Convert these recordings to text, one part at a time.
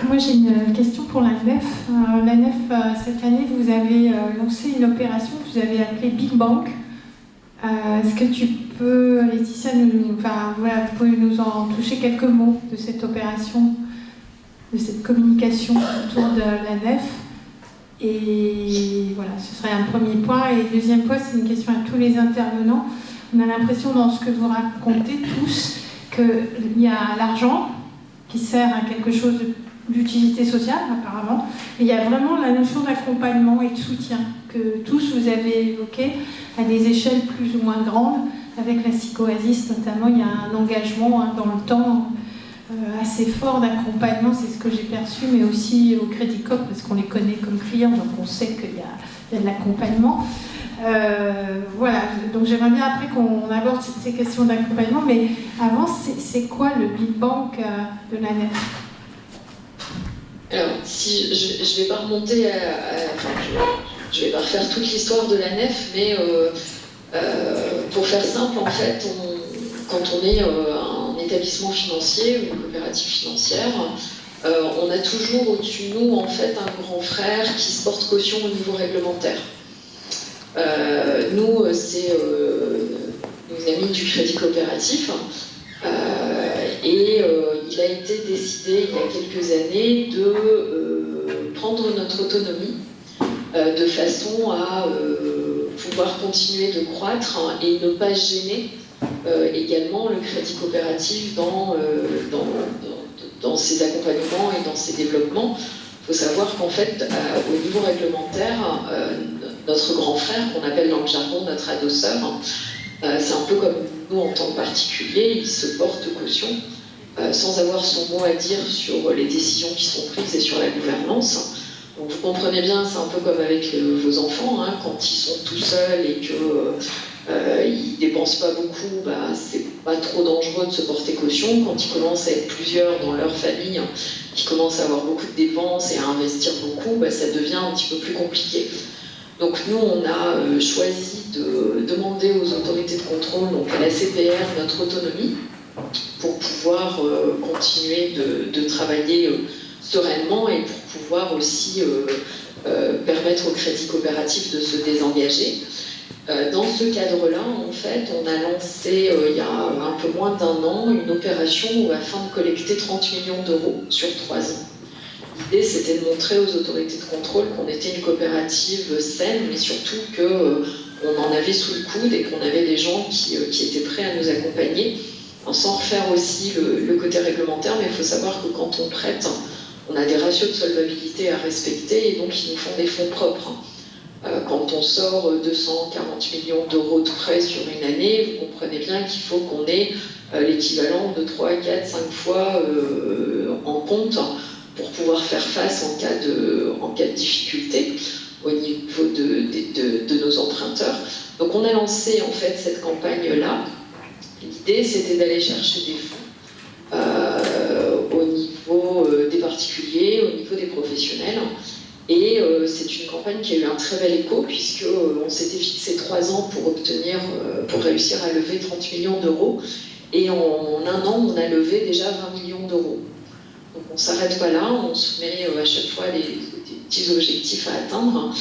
Moi j'ai une question pour la NEF. La NEF, cette année, vous avez lancé une opération que vous avez appelée Big Bang. Est-ce que tu peux, Laetitia, vous pouvez nous en toucher quelques mots de cette opération, de cette communication autour de la NEF? Et voilà, ce serait un premier point. Et deuxième point, c'est une question à tous les intervenants. On a l'impression dans ce que vous racontez tous qu'il y a l'argent qui sert à quelque chose d'utilité sociale apparemment, et il y a vraiment la notion d'accompagnement et de soutien que tous vous avez évoqué à des échelles plus ou moins grandes. Avec la Psycho-Oasis notamment, il y a un engagement dans le temps assez fort d'accompagnement, c'est ce que j'ai perçu, mais aussi au Crédit Coop parce qu'on les connaît comme clients, donc on sait qu'il y a de l'accompagnement. Voilà, donc j'aimerais bien après qu'on aborde ces questions d'accompagnement, mais avant, c'est quoi le Big Bang de la NEF? Alors, si je vais pas remonter je vais pas refaire toute l'histoire de la NEF, mais pour faire simple, en fait, quand on est un établissement financier ou une coopérative financière, on a toujours au-dessus de nous, en fait, un grand frère qui se porte caution au niveau réglementaire. Nous, c'est nos amis du Crédit Coopératif, et il a été décidé il y a quelques années de prendre notre autonomie de façon à pouvoir continuer de croître et ne pas gêner également le Crédit Coopératif dans ses accompagnements et dans ses développements. Il faut savoir qu'en fait, au niveau réglementaire, notre grand frère, qu'on appelle dans le jargon notre adosseur, c'est un peu comme nous en tant que particuliers, il se porte caution sans avoir son mot à dire sur les décisions qui sont prises et sur la gouvernance. Donc vous comprenez bien, c'est un peu comme avec vos enfants, hein, quand ils sont tout seuls et qu'ils ne dépensent pas beaucoup, c'est pas trop dangereux de se porter caution. Quand ils commencent à être plusieurs dans leur famille, qui commencent à avoir beaucoup de dépenses et à investir beaucoup, ça devient un petit peu plus compliqué. Donc nous, on a choisi de demander aux autorités de contrôle, donc à la CPR, notre autonomie pour pouvoir continuer de travailler sereinement et pour pouvoir aussi permettre au Crédit Coopératif de se désengager. Dans ce cadre-là, en fait, on a lancé il y a un peu moins d'un an une opération afin de collecter 30 millions d'euros sur 3 ans. L'idée, c'était de montrer aux autorités de contrôle qu'on était une coopérative saine, mais surtout qu'on en avait sous le coude et qu'on avait des gens qui étaient prêts à nous accompagner, sans refaire aussi le côté réglementaire. Mais il faut savoir que quand on prête, on a des ratios de solvabilité à respecter et donc ils nous font des fonds propres. Quand on sort 240 millions d'euros de prêts sur une année, vous comprenez bien qu'il faut qu'on ait l'équivalent de 3, 4, 5 fois en compte pour pouvoir faire face en cas de difficulté au niveau de nos emprunteurs. Donc on a lancé en fait cette campagne-là. L'idée, c'était d'aller chercher des fonds au niveau des particuliers, au niveau des professionnels. Et c'est une campagne qui a eu un très bel écho, puisqu'on s'était fixé 3 ans pour réussir à lever 30 millions d'euros. Et en un an, on a levé déjà 20 millions d'euros. Donc on ne s'arrête pas là, on se met à chaque fois des petits objectifs à atteindre.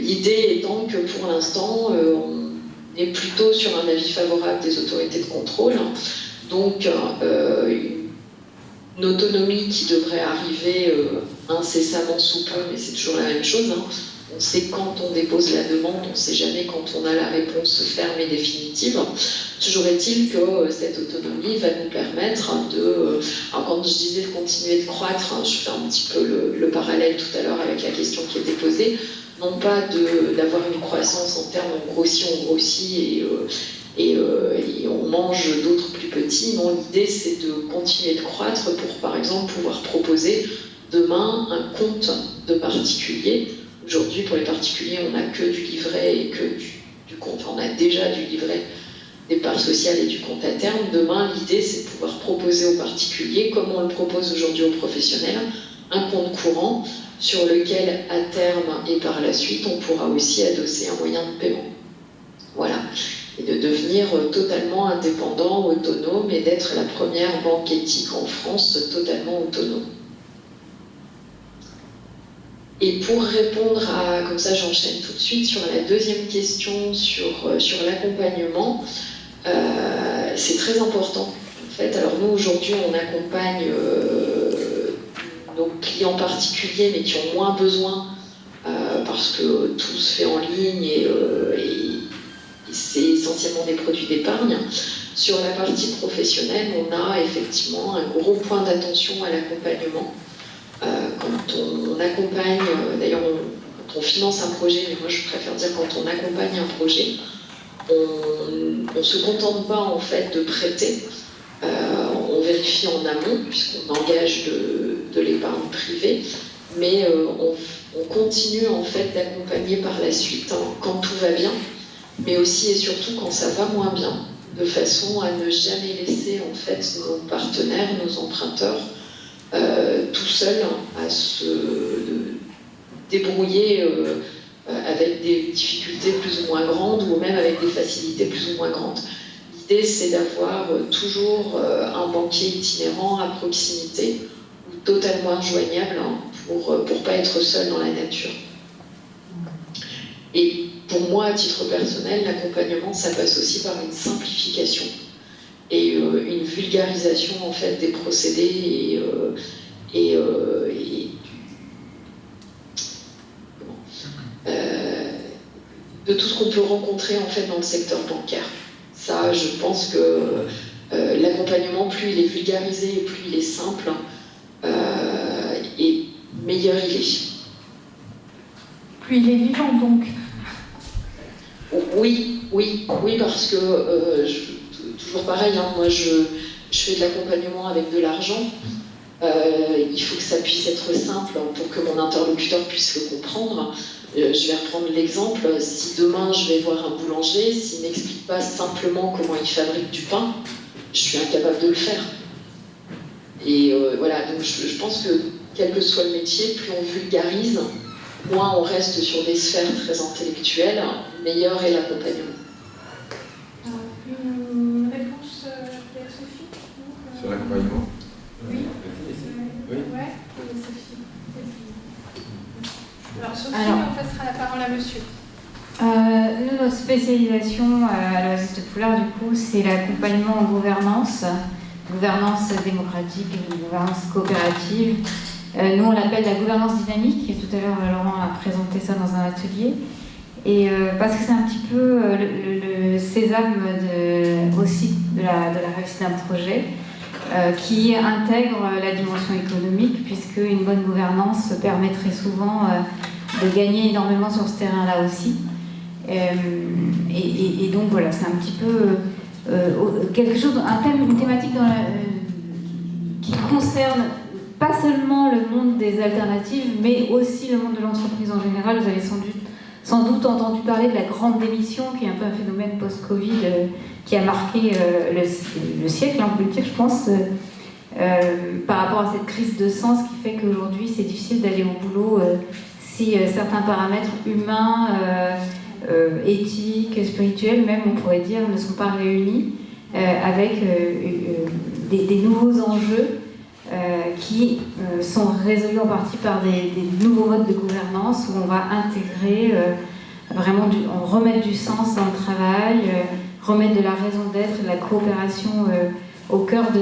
L'idée étant que pour l'instant, on est plutôt sur un avis favorable des autorités de contrôle. Donc une autonomie qui devrait arriver incessamment sous peu, mais c'est toujours la même chose. Hein. On sait quand on dépose la demande, on ne sait jamais quand on a la réponse ferme et définitive. Toujours est-il que cette autonomie va nous permettre alors quand je disais de continuer de croître, je fais un petit peu le parallèle tout à l'heure avec la question qui était posée, non pas d'avoir une croissance en termes on grossit et on mange d'autres plus petits. Non, l'idée c'est de continuer de croître pour par exemple pouvoir proposer demain un compte de particulier. Aujourd'hui, pour les particuliers, on n'a que du livret et que du compte. On a déjà du livret d'épargne sociale et du compte à terme. Demain, l'idée, c'est de pouvoir proposer aux particuliers, comme on le propose aujourd'hui aux professionnels, un compte courant sur lequel, à terme et par la suite, on pourra aussi adosser un moyen de paiement. Voilà. Et de devenir devenir totalement indépendant, autonome et d'être la première banque éthique en France totalement autonome. Et pour répondre à, comme ça j'enchaîne tout de suite, sur la deuxième question sur l'accompagnement, c'est très important. En fait, alors nous aujourd'hui on accompagne nos clients particuliers mais qui ont moins besoin parce que tout se fait en ligne et c'est essentiellement des produits d'épargne. Sur la partie professionnelle, on a effectivement un gros point d'attention à l'accompagnement. Quand on accompagne, d'ailleurs quand on finance un projet, mais moi je préfère dire quand on accompagne un projet, on ne se contente pas en fait de prêter, on vérifie en amont puisqu'on engage de l'épargne privée, mais on continue en fait d'accompagner par la suite quand tout va bien, mais aussi et surtout quand ça va moins bien, de façon à ne jamais laisser en fait nos partenaires, nos emprunteurs tout seuls à se débrouiller avec des difficultés plus ou moins grandes ou même avec des facilités plus ou moins grandes. L'idée c'est d'avoir toujours un banquier itinérant à proximité ou totalement joignable pour ne pas être seul dans la nature. Et pour moi, à titre personnel, l'accompagnement, ça passe aussi par une simplification et une vulgarisation en fait des procédés de tout ce qu'on peut rencontrer en fait dans le secteur bancaire. Ça, je pense que l'accompagnement, plus il est vulgarisé et plus il est simple, et meilleur il est. Plus il est vivant donc. Oui, parce que toujours pareil, moi je fais de l'accompagnement avec de l'argent. Il faut que ça puisse être simple pour que mon interlocuteur puisse le comprendre. Je vais reprendre l'exemple. Si demain je vais voir un boulanger, s'il n'explique pas simplement comment il fabrique du pain, je suis incapable de le faire. Et voilà, donc je pense que quel que soit le métier, plus on vulgarise, moins on reste sur des sphères très intellectuelles, meilleur est l'accompagnement. Une réponse de Sophie sur l'accompagnement. Oui. Oui. Ouais, Sophie. Alors Sophie, on passera la parole à monsieur. Nous, notre spécialisation à l'Oasis de Poulard, du coup, c'est l'accompagnement en gouvernance démocratique et gouvernance coopérative. Nous, on l'appelle la gouvernance dynamique, et tout à l'heure, Laurent a présenté ça dans un atelier. Et parce que c'est un petit peu le sésame aussi de la réussite d'un projet qui intègre la dimension économique, puisque une bonne gouvernance permet très souvent de gagner énormément sur ce terrain-là aussi. Et donc voilà, c'est un petit peu quelque chose, une thématique qui concerne pas seulement le monde des alternatives, mais aussi le monde de l'entreprise en général. Vous avez sans doute entendu parler de la grande démission, qui est un peu un phénomène post-Covid qui a marqué le siècle, on peut le dire, je pense, par rapport à cette crise de sens qui fait qu'aujourd'hui c'est difficile d'aller au boulot si certains paramètres humains, éthiques, spirituels même, on pourrait dire, ne sont pas réunis avec des nouveaux enjeux qui sont résolus en partie par des nouveaux modes de gouvernance où on va intégrer vraiment remettre du sens dans le travail, remettre de la raison d'être, de la coopération au cœur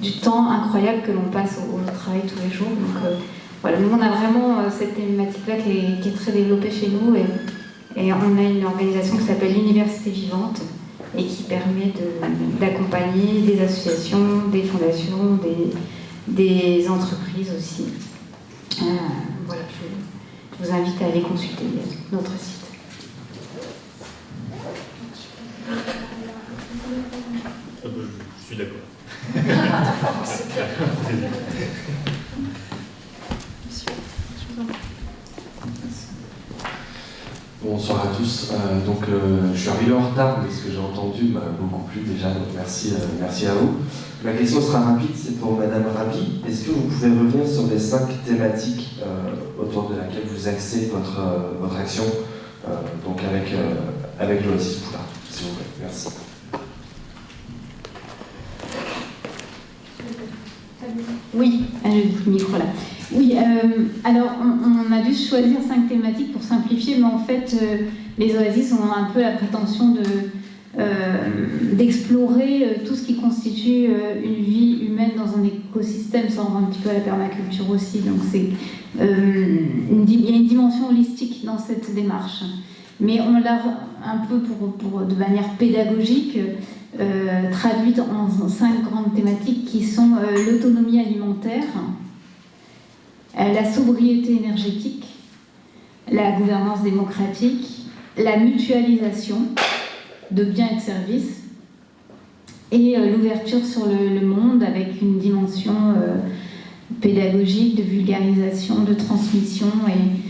du temps incroyable que l'on passe au travail tous les jours. Donc voilà, nous on a vraiment cette thématique-là qui est très développée chez nous et on a une organisation qui s'appelle l'Université Vivante et qui permet d'accompagner des associations, des fondations, des entreprises aussi. Voilà, je vous invite à aller consulter notre site. Je suis d'accord. Bonsoir à tous. Je suis arrivé en retard, mais ce que j'ai entendu m'a beaucoup plu déjà, donc merci à vous. La question sera rapide, c'est pour Madame Rabi. Est-ce que vous pouvez revenir sur les 5 thématiques autour de laquelle vous axez votre action, donc avec l'Oasis Poulard? s'il vous plaît. Merci. Oui, le micro là. Oui, alors on a dû choisir 5 thématiques pour simplifier, mais en fait, les oasis ont un peu la prétention d'explorer tout ce qui constitue une vie humaine dans un écosystème, ça rentre un petit peu à la permaculture aussi, donc il y a une dimension holistique dans cette démarche. Mais on l'a un peu de manière pédagogique traduite en 5 grandes thématiques qui sont l'autonomie alimentaire, la sobriété énergétique, la gouvernance démocratique, la mutualisation de biens et de services et l'ouverture sur le monde avec une dimension pédagogique, de vulgarisation, de transmission et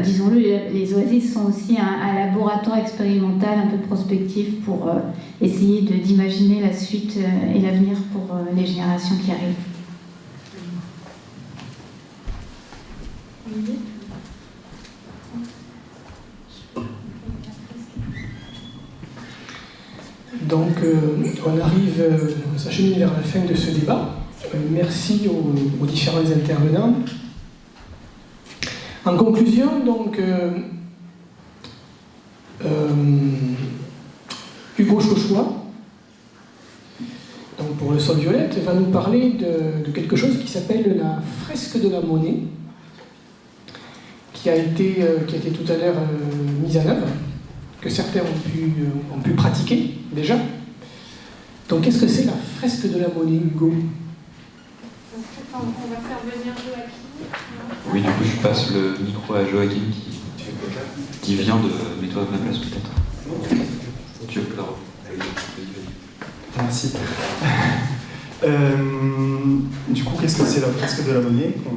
disons-le, les oasis sont aussi un laboratoire expérimental un peu prospectif pour essayer d'imaginer la suite et l'avenir pour les générations qui arrivent. Donc, on arrive, on s'achemine vers la fin de ce débat. Merci aux différents intervenants. En conclusion, donc, Hugo Chauchois, donc pour le Sol Violette, va nous parler de quelque chose qui s'appelle la fresque de la monnaie, qui a été tout à l'heure mise en œuvre, que certains ont pu pratiquer déjà. Donc, qu'est-ce que c'est la fresque de la monnaie, Hugo ? On va faire venir Joachim. Oui, du coup, je passe le micro à Joachim qui vient de Mets-toi à ma place, peut-être. Tu veux Claro. Merci. Du coup, qu'est-ce que c'est la fresque de la monnaie qu'on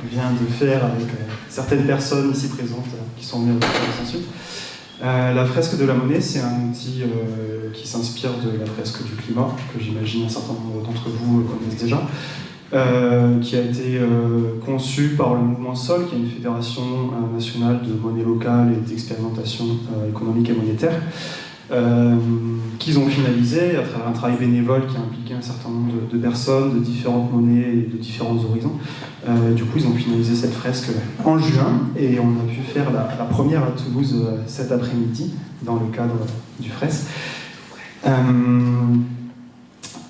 vient de faire avec certaines personnes ici présentes qui sont venues avec consensus. La fresque de la monnaie, c'est un outil qui s'inspire de la fresque du climat, que j'imagine un certain nombre d'entre vous connaissent déjà. Qui a été conçu par le mouvement SOL, qui est une fédération nationale de monnaie locale et d'expérimentation économique et monétaire, qu'ils ont finalisé à travers un travail bénévole qui a impliqué un certain nombre de personnes, de différentes monnaies et de différents horizons. Du coup, ils ont finalisé cette fresque en juin et on a pu faire la première à Toulouse cet après-midi dans le cadre du FRES.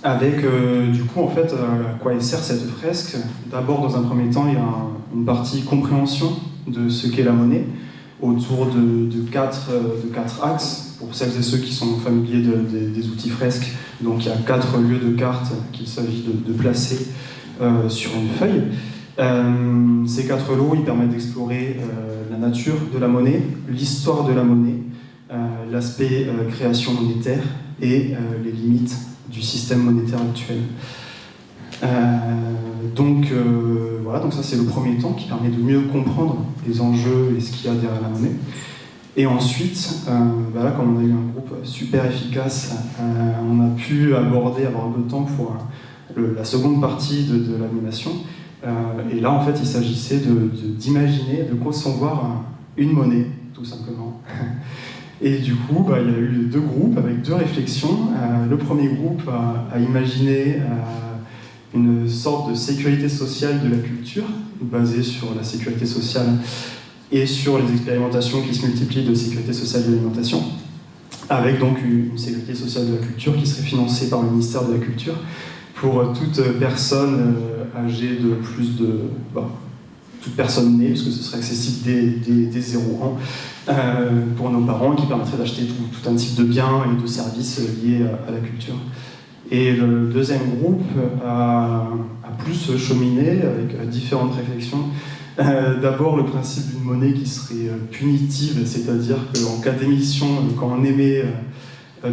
Avec, du coup, en fait, à quoi elle sert cette fresque ? D'abord, dans un premier temps, il y a une partie compréhension de ce qu'est la monnaie, autour de quatre axes, pour celles et ceux qui sont familiers des outils fresques. Donc, il y a 4 lieux de cartes qu'il s'agit de placer sur une feuille. Ces 4 lots, ils permettent d'explorer la nature de la monnaie, l'histoire de la monnaie, l'aspect création monétaire et les limites du système monétaire actuel. Donc ça c'est le premier temps qui permet de mieux comprendre les enjeux et ce qu'il y a derrière la monnaie. Et ensuite, là, comme on a eu un groupe super efficace, on a pu avoir un peu de temps pour la seconde partie de l'animation. Et là, en fait, il s'agissait d'imaginer, de concevoir une monnaie, tout simplement. Et du coup, il y a eu 2 groupes avec 2 réflexions. Le premier groupe a imaginé une sorte de sécurité sociale de la culture, basée sur la sécurité sociale et sur les expérimentations qui se multiplient de sécurité sociale de l'alimentation, avec donc une sécurité sociale de la culture qui serait financée par le ministère de la Culture pour toute personne âgée de plus de... toute personne née, puisque ce serait accessible dès 0 ans, pour nos parents, qui permettrait d'acheter tout un type de biens et de services liés à la culture. Et le deuxième groupe a plus cheminé avec différentes réflexions. D'abord, le principe d'une monnaie qui serait punitive, c'est-à-dire qu'en cas d'émission, quand on émet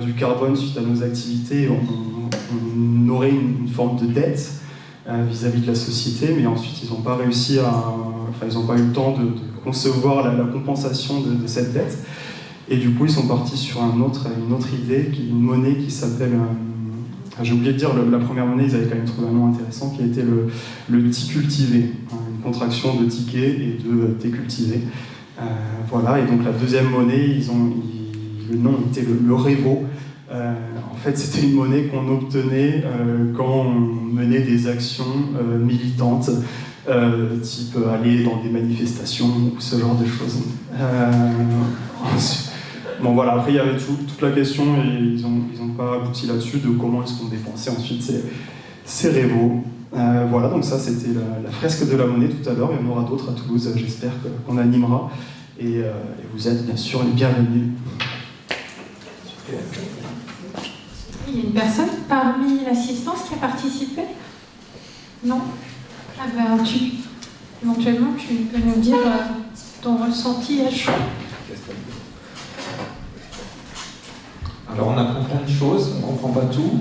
du carbone suite à nos activités, on aurait une forme de dette vis-à-vis de la société, mais ensuite ils n'ont pas réussi ils n'ont pas eu le temps de concevoir la compensation de cette dette. Et du coup, ils sont partis sur une autre idée, qui est une monnaie qui s'appelle... j'ai oublié de dire, la première monnaie, ils avaient quand même trouvé un nom intéressant, qui était le T-cultivé, une contraction de ticket et de T-cultivé. Voilà, et donc la deuxième monnaie, ils le nom était le Revo. En fait, c'était une monnaie qu'on obtenait quand on menait des actions militantes, type aller dans des manifestations ou ce genre de choses. Bon voilà, après il y avait toute la question et ils ont pas abouti là-dessus de comment est-ce qu'on dépensait ensuite ces Revo. Voilà, donc ça c'était la fresque de la monnaie tout à l'heure, il y en aura d'autres à Toulouse, j'espère qu'on animera. Et vous êtes bien sûr les bienvenus. Il y a une personne parmi l'assistance qui a participé? Non? Ah ben, éventuellement, tu peux nous dire ton ressenti à chaud. Alors on apprend plein de choses, on ne comprend pas tout.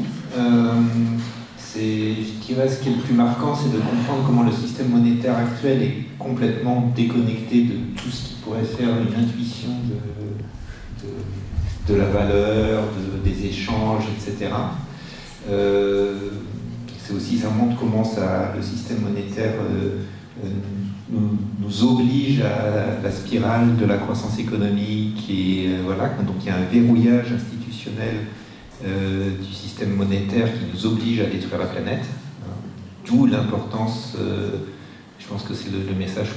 Je dirais ce qui est le plus marquant, c'est de comprendre comment le système monétaire actuel est complètement déconnecté de tout ce qui pourrait faire une intuition de la valeur, des échanges, etc. C'est aussi, ça montre comment le système monétaire nous oblige à la spirale de la croissance économique et voilà, donc il y a un verrouillage institutionnel du système monétaire qui nous oblige à détruire la planète. D'où l'importance, je pense que c'est le message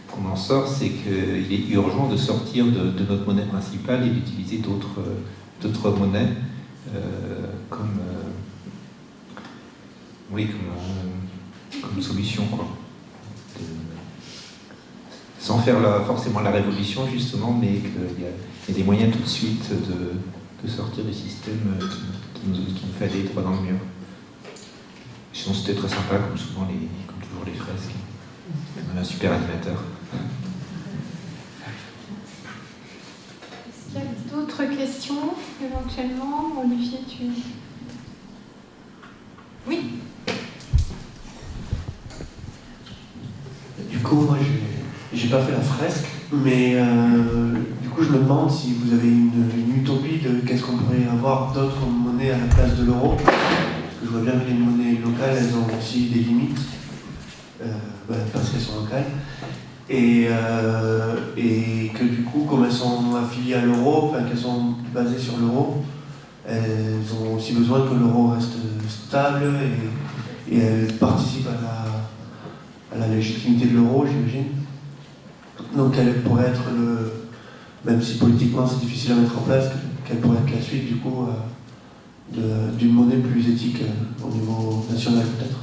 qu'on en sort, c'est qu'il est urgent de sortir de notre monnaie principale et d'utiliser d'autres monnaies comme solution, quoi. Sans faire forcément la révolution, justement, mais qu'il y a des moyens tout de suite de sortir du système qui nous fait aller droit dans le mur. Sinon, c'était très sympa, comme toujours les fresques. On a un super animateur. Est-ce qu'il y a d'autres questions, éventuellement? Olivier, tu... Oui. Du coup, moi, j'ai pas fait la fresque, mais du coup, je me demande si vous avez une utopie de qu'est-ce qu'on pourrait avoir d'autre comme monnaie à la place de l'euro. Parce que je vois bien que les monnaies locales, elles ont aussi des limites, parce qu'elles sont locales. Et que du coup, comme elles sont affiliées à l'euro, enfin qu'elles sont basées sur l'euro, elles ont aussi besoin que l'euro reste stable et elles participent à la légitimité de l'euro, j'imagine. Donc elle pourrait être même si politiquement c'est difficile à mettre en place, quelle pourrait être la suite du coup d'une monnaie plus éthique au niveau national peut-être.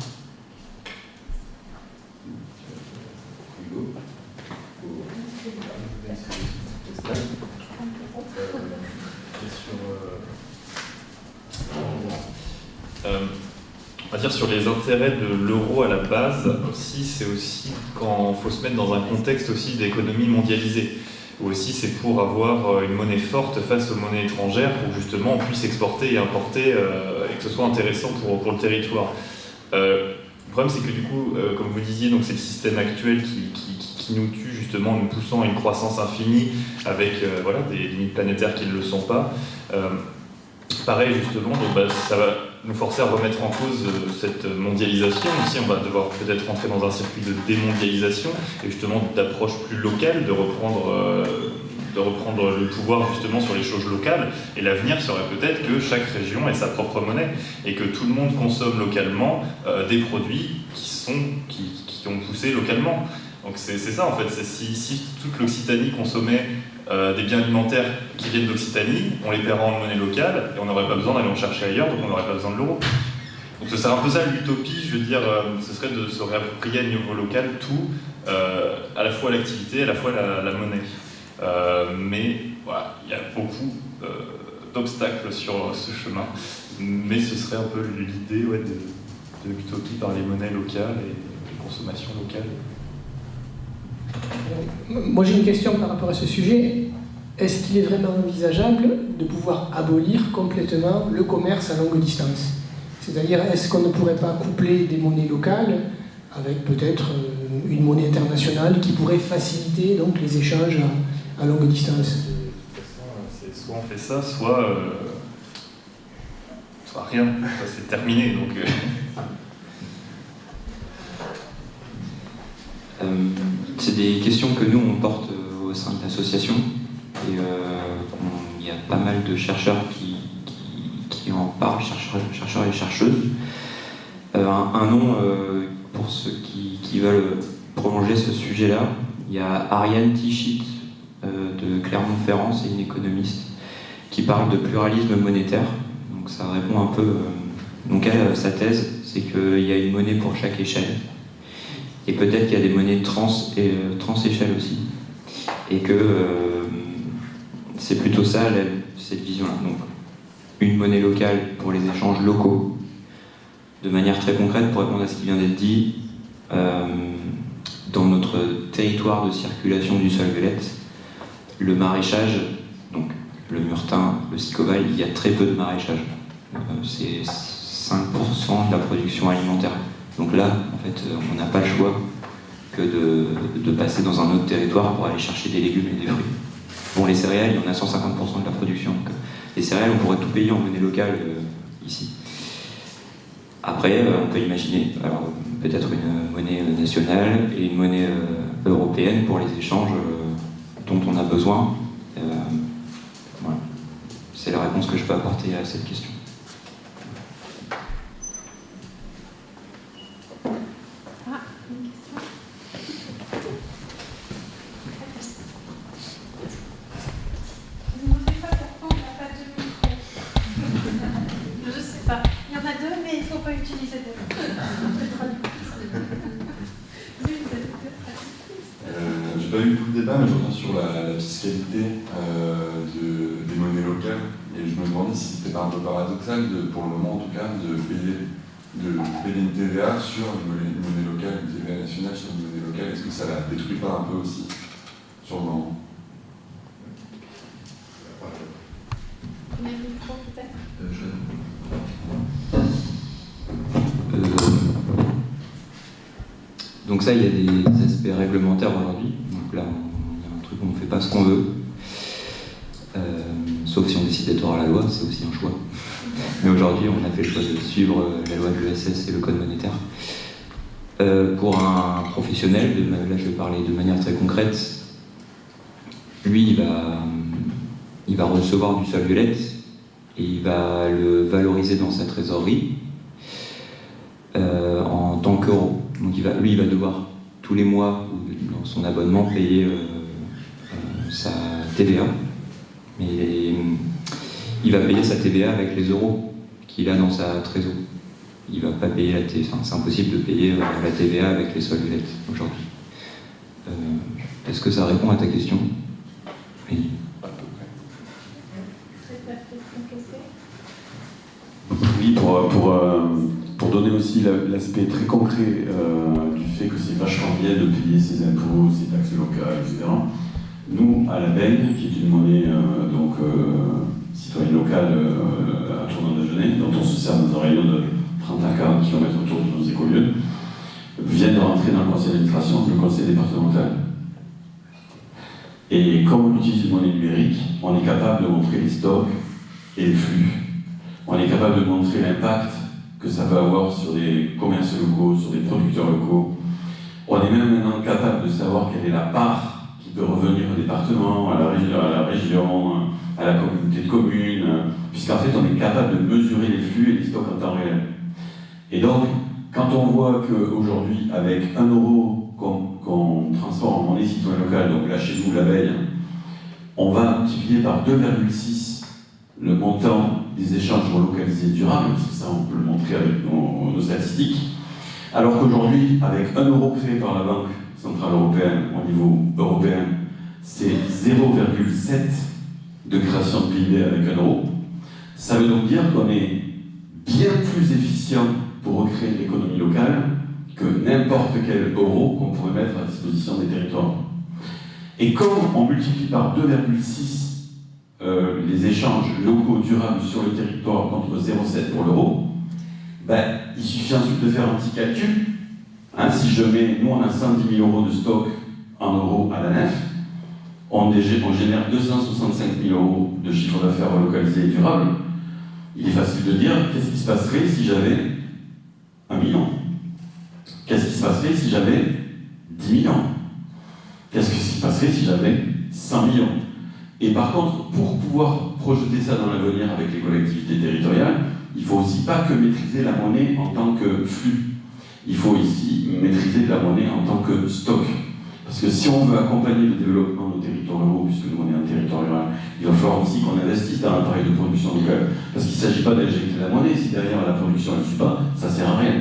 On va dire sur les intérêts de l'euro à la base aussi, c'est aussi quand il faut se mettre dans un contexte aussi d'économie mondialisée. Ou aussi c'est pour avoir une monnaie forte face aux monnaies étrangères pour justement on puisse exporter et importer et que ce soit intéressant pour le territoire. Le problème c'est que du coup, comme vous disiez, donc c'est le système actuel qui nous tue justement en nous poussant à une croissance infinie avec voilà, des limites planétaires qui ne le sont pas. Pareil justement, donc, ça va nous forcer à remettre en cause cette mondialisation. Aussi, on va devoir peut-être rentrer dans un circuit de démondialisation et justement d'approche plus locale, de reprendre le pouvoir justement sur les choses locales. Et l'avenir serait peut-être que chaque région ait sa propre monnaie et que tout le monde consomme localement des produits qui ont poussé localement. Donc c'est ça en fait, si toute l'Occitanie consommait des biens alimentaires qui viennent d'Occitanie, on les paiera en monnaie locale et on n'aurait pas besoin d'aller en chercher ailleurs, donc on n'aurait pas besoin de l'euro. Donc ce serait un peu ça l'utopie, je veux dire, ce serait de se réapproprier à niveau local tout, à la fois l'activité, à la fois la monnaie. Mais voilà, il y a beaucoup d'obstacles sur ce chemin, mais ce serait un peu l'idée de l'utopie par les monnaies locales et les consommations locales. Moi j'ai une question par rapport à ce sujet. Est-ce qu'il est vraiment envisageable de pouvoir abolir complètement le commerce à longue distance? C'est-à-dire, est-ce qu'on ne pourrait pas coupler des monnaies locales avec peut-être une monnaie internationale qui pourrait faciliter donc, les échanges à longue distance? Soit on fait ça, soit rien. C'est terminé. Donc, c'est des questions que nous on porte au sein de l'association et il y y a pas mal de chercheurs qui en parlent, chercheurs et chercheuses. Un nom pour ceux qui veulent prolonger ce sujet-là, il y a Ariane Tichit de Clermont-Ferrand, c'est une économiste qui parle de pluralisme monétaire. Donc ça répond un peu. Donc elle, sa thèse, c'est qu'il y a une monnaie pour chaque échelle. Et peut-être qu'il y a des monnaies trans-échelles aussi. Et que c'est plutôt ça, cette vision-là. Donc une monnaie locale pour les échanges locaux. De manière très concrète, pour répondre à ce qui vient d'être dit, dans notre territoire de circulation du sol violette, le maraîchage, donc le murtin, le sicoval, il y a très peu de maraîchage. C'est 5% de la production alimentaire. Donc là, en fait, on n'a pas le choix que de passer dans un autre territoire pour aller chercher des légumes et des fruits. Bon, les céréales, il y en a 150% de la production. Donc, les céréales, on pourrait tout payer en monnaie locale ici. Après, on peut imaginer peut-être une monnaie nationale et une monnaie européenne pour les échanges dont on a besoin. Voilà. C'est la réponse que je peux apporter à cette question. J'ai pas eu tout le débat, mais je reviens sur la fiscalité des monnaies locales. Et je me demandais si c'était pas un peu paradoxal, pour le moment en tout cas, de payer une TVA sur une monnaie locale, une TVA nationale sur une monnaie locale. Est-ce que ça la détruit pas un peu aussi sur le moment? Donc ça, il y a des aspects réglementaires aujourd'hui. Donc là, il y a un truc où on ne fait pas ce qu'on veut. Sauf si on décide d'être hors la loi, c'est aussi un choix. Mais aujourd'hui, on a fait le choix de suivre la loi de l'ESS et le code monétaire. Pour un professionnel, là je vais parler de manière très concrète, lui, il va recevoir du sol violette et il va le valoriser dans sa trésorerie en tant qu'euro. Donc lui, il va devoir tous les mois, dans son abonnement, payer sa TVA. Mais il va payer sa TVA avec les euros qu'il a dans sa trésor. Il va pas payer la TVA. Enfin, c'est impossible de payer la TVA avec les sols violettes aujourd'hui. Est-ce que ça répond à ta question? Oui. Oui, pour donner aussi l'aspect très concret du fait que c'est vachement bien de payer ses impôts, ses taxes locales, etc. Nous, à la Beigne, qui est une monnaie citoyenne locale à Tournon-de-Genève, dont on se sert dans un rayon de 30 à 40 km autour de nos écolieux, vient de rentrer dans le conseil d'administration, le conseil départemental. Et comme on utilise une monnaie numérique, on est capable de montrer les stocks et les flux. On est capable de montrer l'impact que ça peut avoir sur des commerces locaux, sur des producteurs locaux. On est même maintenant capable de savoir quelle est la part qui peut revenir au département, à la région, à la communauté de communes, puisqu'en fait on est capable de mesurer les flux et les stocks en temps réel. Et donc, quand on voit qu'aujourd'hui, avec 1 euro qu'on transforme en monnaie citoyenne locale, donc là chez nous, la veille, on va multiplier par 2,6 le montant des échanges relocalisés durables, parce que ça on peut le montrer avec nos statistiques, alors qu'aujourd'hui, avec 1 euro créé par la Banque Centrale Européenne au niveau européen, c'est 0,7 de création de PIB avec 1 euro. Ça veut donc dire qu'on est bien plus efficient pour recréer l'économie locale que n'importe quel euro qu'on pourrait mettre à disposition des territoires. Et comme on multiplie par 2,6 les échanges locaux durables sur le territoire contre 0,7 pour l'euro, il suffit ensuite de faire un petit calcul. Si je mets, nous on a 110 000 euros de stock en euros à la nef, on génère 265 000 euros de chiffre d'affaires relocalisé et durable. Il est facile de dire, qu'est-ce qui se passerait si j'avais 1 million? Qu'est-ce qui se passerait si j'avais 10 millions? Qu'est-ce qui se passerait si j'avais 100 millions? Et par contre, pour pouvoir projeter ça dans l'avenir avec les collectivités territoriales, il ne faut aussi pas que maîtriser la monnaie en tant que flux. Il faut ici maîtriser la monnaie en tant que stock. Parce que si on veut accompagner le développement de nos territoires ruraux, puisque nous on est un territoire rural, il va falloir aussi qu'on investisse dans l'appareil de production local. Parce qu'il ne s'agit pas d'injecter la monnaie, si derrière la production ne suit pas, ça ne sert à rien.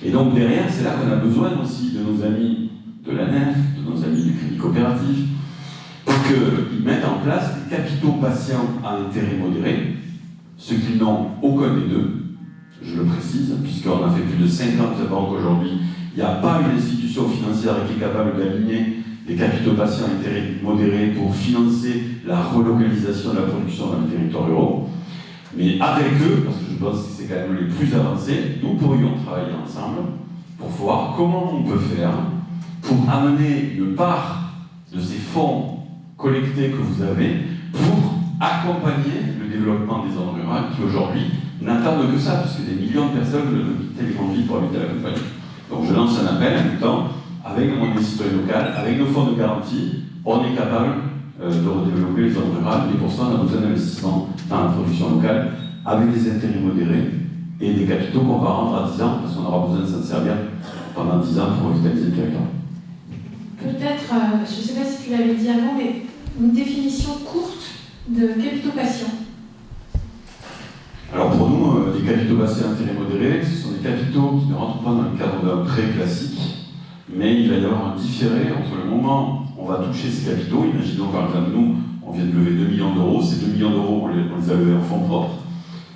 Et donc derrière, c'est là qu'on a besoin aussi de nos amis de la NEF, de nos amis du Crédit Coopératif, pour qu'ils mettent en place des capitaux patients à intérêt modéré, ceux qui n'ont aucun des deux, je le précise, puisqu'on a fait plus de 50 banques aujourd'hui, il n'y a pas une institution financière qui est capable d'aligner des capitaux patients à intérêt modéré pour financer la relocalisation de la production dans les territoires ruraux. Mais avec eux, parce que je pense que c'est quand même les plus avancés, nous pourrions travailler ensemble pour voir comment on peut faire pour amener une part de ces fonds collectés que vous avez pour accompagner le développement des zones rurales qui aujourd'hui n'attendent que ça, parce que des millions de personnes veulent quitter les grandes villes pour habiter à la campagne. Donc je lance un appel en même temps, avec le monnaie citoyen local, avec nos fonds de garantie, on est capable de redévelopper les zones rurales, et pour ça on a besoin d'investissement dans la production locale, avec des intérêts modérés et des capitaux qu'on va rendre à 10 ans, parce qu'on aura besoin de s'en servir pendant 10 ans pour revitaliser le territoire. Peut-être, je ne sais pas si tu l'avais dit avant, mais une définition courte de capitaux patients. Alors pour nous, les capitaux passés à intérêt modéré, ce sont des capitaux qui ne rentrent pas dans le cadre d'un prêt classique, mais il va y avoir un différé entre le moment où on va toucher ces capitaux. Imaginons par exemple, nous, on vient de lever 2 millions d'euros, ces 2 millions d'euros, on les a levés en fonds propres.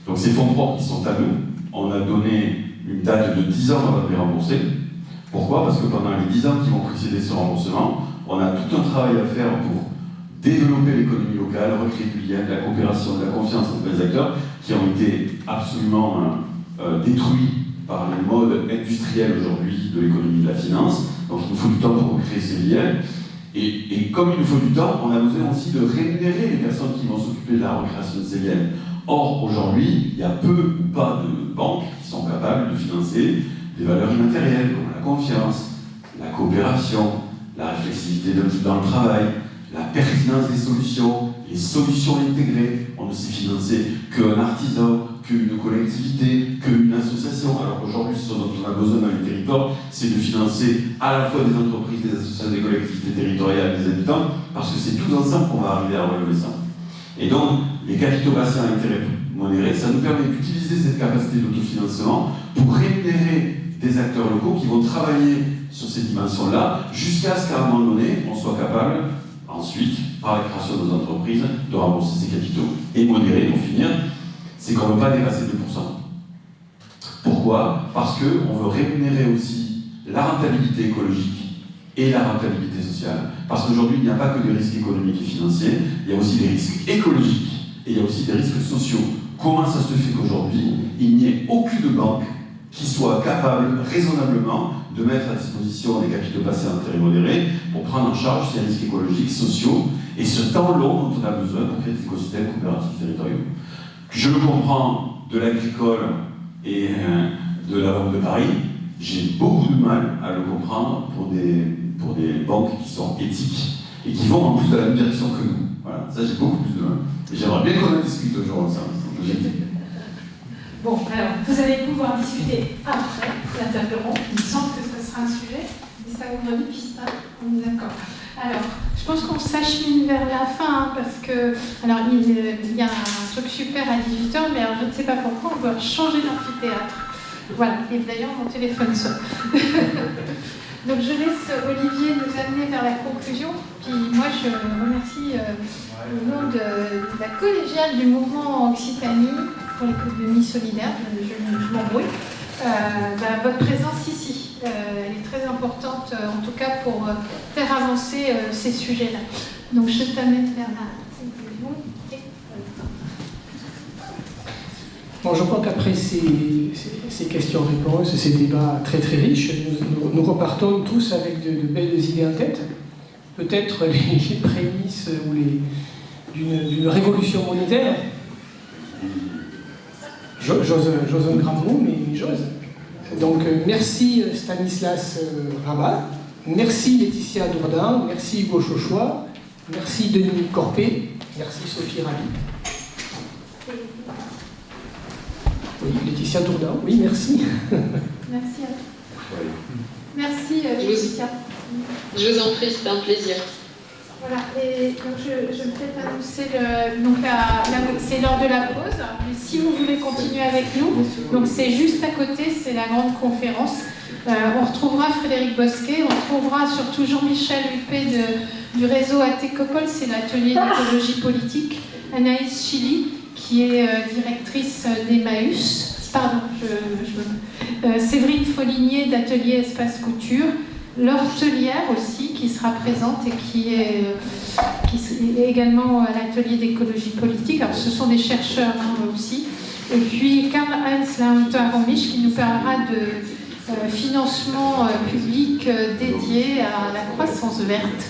Donc ces fonds propres qui sont à nous, on a donné une date de 10 ans avant de les rembourser. Pourquoi? Parce que pendant les 10 ans qui vont précéder ce remboursement, on a tout un travail à faire pour développer l'économie locale, recréer du lien, de la coopération, de la confiance entre les acteurs qui ont été absolument détruits par les modes industriels aujourd'hui de l'économie de la finance. Donc il nous faut du temps pour recréer ces liens. Et comme il nous faut du temps, on a besoin aussi de rémunérer les personnes qui vont s'occuper de la recréation de ces liens. Or, aujourd'hui, il y a peu ou pas de banques qui sont capables de financer des valeurs immatérielles comme la confiance, la coopération, la réflexivité dans le travail, la pertinence des solutions, les solutions intégrées. On ne sait financer qu'un artisan, qu'une collectivité, qu'une association. Alors qu'aujourd'hui, ce dont on a besoin dans les territoires, c'est de financer à la fois des entreprises, des associations, des collectivités territoriales, des habitants, parce que c'est tous ensemble qu'on va arriver à relever ça. Et donc, les capitaux patients à intérêt modéré, ça nous permet d'utiliser cette capacité d'autofinancement pour rémunérer des acteurs locaux qui vont travailler sur ces dimensions-là, jusqu'à ce qu'à un moment donné, on soit capable, ensuite, par la création de nos entreprises, de rembourser ces capitaux. Et modéré, pour finir, c'est qu'on ne veut pas dépasser 2%. Pourquoi? Parce qu'on veut rémunérer aussi la rentabilité écologique et la rentabilité sociale. Parce qu'aujourd'hui, il n'y a pas que des risques économiques et financiers, il y a aussi des risques écologiques et il y a aussi des risques sociaux. Comment ça se fait qu'aujourd'hui, il n'y ait aucune banque qui soit capable, raisonnablement, de mettre à disposition des capitaux passés à intérêt modéré pour prendre en charge ces risques écologiques, sociaux et ce temps long dont on a besoin pour créer des écosystèmes coopératifs territoriaux. Je le comprends de l'agricole et de la Banque de Paris, j'ai beaucoup de mal à le comprendre pour des banques qui sont éthiques et qui vont en plus dans la même direction que nous. Voilà, ça j'ai beaucoup plus de mal. Et j'aimerais bien qu'on en discute un jour ensemble. Bon, alors, vous allez pouvoir discuter après la table ronde. Il me semble que ce sera un sujet. Et ça ouvre une piste, hein. On est d'accord. Alors, je pense qu'on s'achemine vers la fin, hein, parce que, alors, il y a un truc super à 18h, mais alors, je ne sais pas pourquoi, on doit changer d'amphithéâtre. Voilà, et d'ailleurs, mon téléphone sonne. Donc, je laisse Olivier nous amener vers la conclusion. Puis, moi, je remercie au nom de la collégiale du mouvement Occitanie pour l'économie solidaire, je m'embrouille, votre présence ici. Elle est très importante, en tout cas pour faire avancer ces sujets-là. Donc je t'amène vers la conclusion. Bon, je crois qu'après ces questions-réponses, ces débats très très riches, nous repartons tous avec de belles idées en tête. Peut-être les prémices d'une révolution monétaire. J'ose un grand mot, mais j'ose. Donc, merci Stanislas Rabat, merci Laetitia Dourdan, merci Hugo Chauchois, merci Denis Corpé, merci Sophie Rabi. Oui, Laetitia Tourdin, oui, merci. Merci à vous. Merci, Laetitia. Je vous en prie, c'était un plaisir. Voilà, et donc je vais peut-être annoncer c'est l'heure de la pause, mais si vous voulez continuer avec nous, donc c'est juste à côté, c'est la grande conférence. On retrouvera Frédéric Bosquet, on retrouvera surtout Jean-Michel Huppé du réseau Atécopole, c'est l'atelier d'écologie politique, Anaïs Chili, qui est directrice d'Emmaüs, Séverine Foligné d'Atelier Espace Couture, Laure Telière aussi, qui sera présente et qui est également à l'atelier d'écologie politique. Alors, ce sont des chercheurs aussi. Et puis Karl-Heinz Launter-Romisch qui nous parlera de financement public dédié à la croissance verte.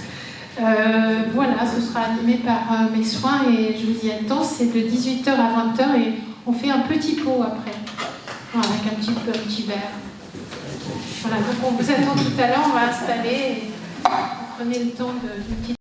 Voilà, ce sera animé par mes soins et je vous y attends. C'est de 18h à 20h et on fait un petit pot après, avec un petit verre. Voilà, donc on vous attend tout à l'heure, on va installer et prenez le temps d'une petite